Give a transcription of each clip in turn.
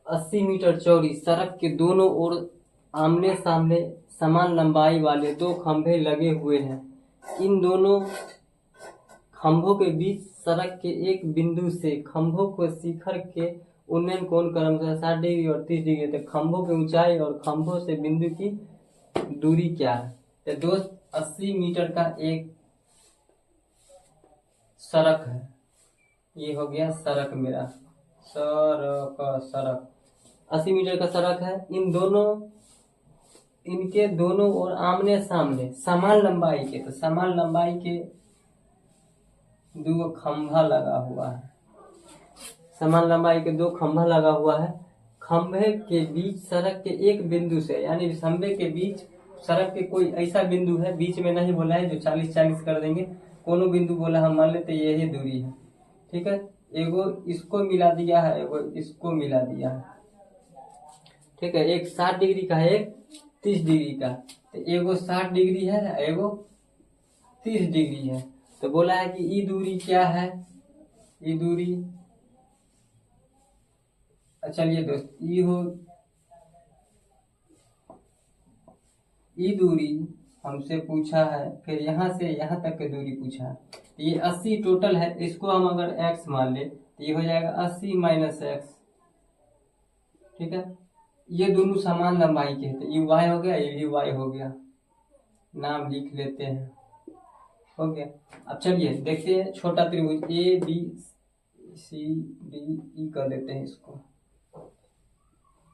80 metre चौड़ी सड़क के दोनों ओर आमने सामने समान लंबाई वाले दो खंभे लगे हुए हैं। इन दोनों खंभों के बीच सड़क के एक बिंदु से खंभों को शिखर के उन्नयन कोण क्रमशः 60 डिग्री और 30 डिग्री तक। खंभों की ऊंचाई और खंभों से बिंदु की दूरी क्या है? तो दोस्त 80 मीटर का एक सड़क है, ये हो गया सड़क मेरा, सड़क 80 मीटर का सड़क है। इनके दोनों ओर आमने सामने समान लंबाई के, तो समान लंबाई के दो खंभा लगा हुआ है, समान लंबाई के दो खंभा लगा हुआ है। खंभे के बीच सड़क के एक बिंदु से, यानी खंभे के बीच सड़क के कोई ऐसा बिंदु है, बीच में नहीं बोला है जो 40-40 कर देंगे, कोनो बिंदु बोला हम मान लेते यही दूरी है, ठीक है। एगो इसको मिला दिया है, एगो इसको मिला दिया है, ठीक है। एक 60 डिग्री का है, एक 30 डिग्री का, तो एगो 60 डिग्री है, एगो 30 डिग्री है। तो बोला है कि ई दूरी क्या है, ई दूरी, चलिए दोस्त ई दूरी हमसे पूछा है, फिर यहाँ से यहाँ तक की दूरी पूछा है। ये 80 टोटल है, इसको हम अगर x मान ले तो ये हो जाएगा 80 माइनस एक्स, ठीक है। ये दोनों समान लंबाई के हैं, तो ये y हो गया, ये भी y हो गया, नाम लिख लेते हैं, हो गया। अब चलिए देखते हैं छोटा त्रिभुज A B C D E कर देते हैं, इसको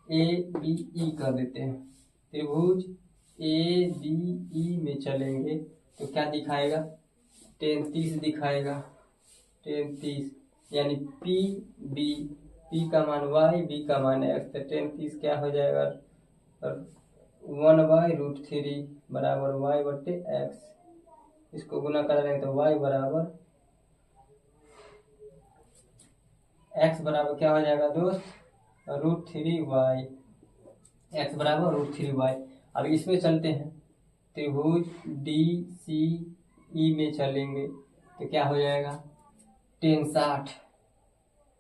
ए बी ई कर देते हैं। त्रिभुज ए बी ई में चलेंगे तो क्या दिखाएगा, 33 दिखाएगा, 33, यानी पी बी, पी का मान y, बी का मान x, तो 33 क्या हो जाएगा, 1/√3 बराबर y बटे x। इसको गुना कर रहे हैं तो y बराबर x बराबर क्या हो जाएगा दोस्त, √3y, x बराबर √3y। अब इसमें चलते हैं, त्रिभुज डी सी ई में चलेंगे तो क्या हो जाएगा, 10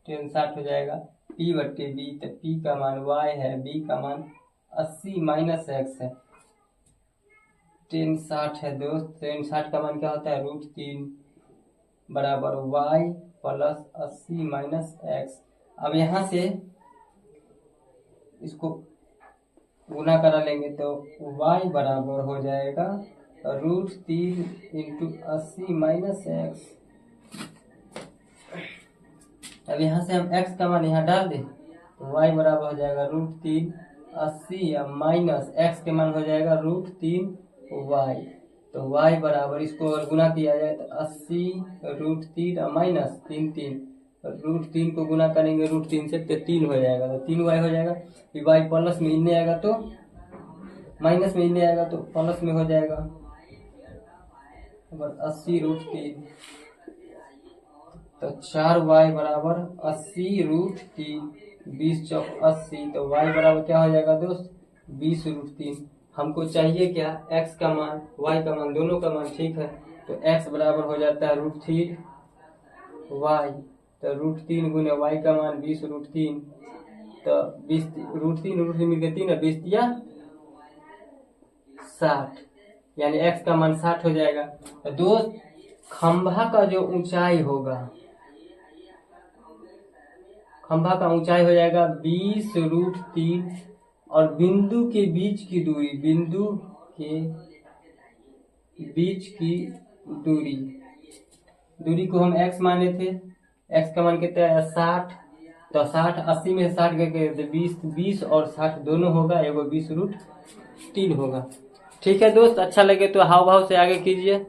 60 हो जाएगा, p बट्टे b, तो p का मान y है, b का मान 80 माइनस x है, 10 60 है दोस्त। 10 60 का मान क्या होता है, √3 बराबर y प्लस 80 माइनस x। अब यहाँ से इसको गुना करा लेंगे तो y बराबर हो जाएगा √3 इंटू 80 माइनस x। अब यहाँ से हम x का मान यहाँ डाल दें तो y बराबर हो जाएगा √3 80 या माइनस x के मान हो जाएगा √3y। तो y बराबर, इसको अगर गुना किया जाए तो 80 √3 माइनस 3 √3 को गुना करेंगे √3 से तो 3 हो जाएगा, तो 3y हो जाएगा। y प्लस में इनने आएगा तो माइनस में इनने आएगा तो प्लस में हो जाएगा, 80 √3, तो 4y बराबर 80 √3, 20 चौक 80, तो y बराबर क्या हो जाएगा दोस्त, 20 √3। हमको चाहिए क्या, x का मान, y का मान, दोनों का मान, ठीक है। तो x बराबर हो जाता है √3y, तो √3 गुने y का मान 20 √3, तो 20 √3 मिलकर 3 है, 20 या 60, यानी x का मान 60 हो जाएगा। तो दोस्त खंभा का जो ऊंचाई होगा, खंभा का ऊंचाई हो जाएगा 20 √3, और बिंदु के बीच की दूरी, बिंदु के बीच की दूरी को हम x माने थे, x का मान कितना है 60, तो 60 80 में 60 करके 20 और 60 दोनों होगा, एगो 20 √3 होगा। ठीक है दोस्त, अच्छा लगे तो हाव भाव से आगे कीजिए।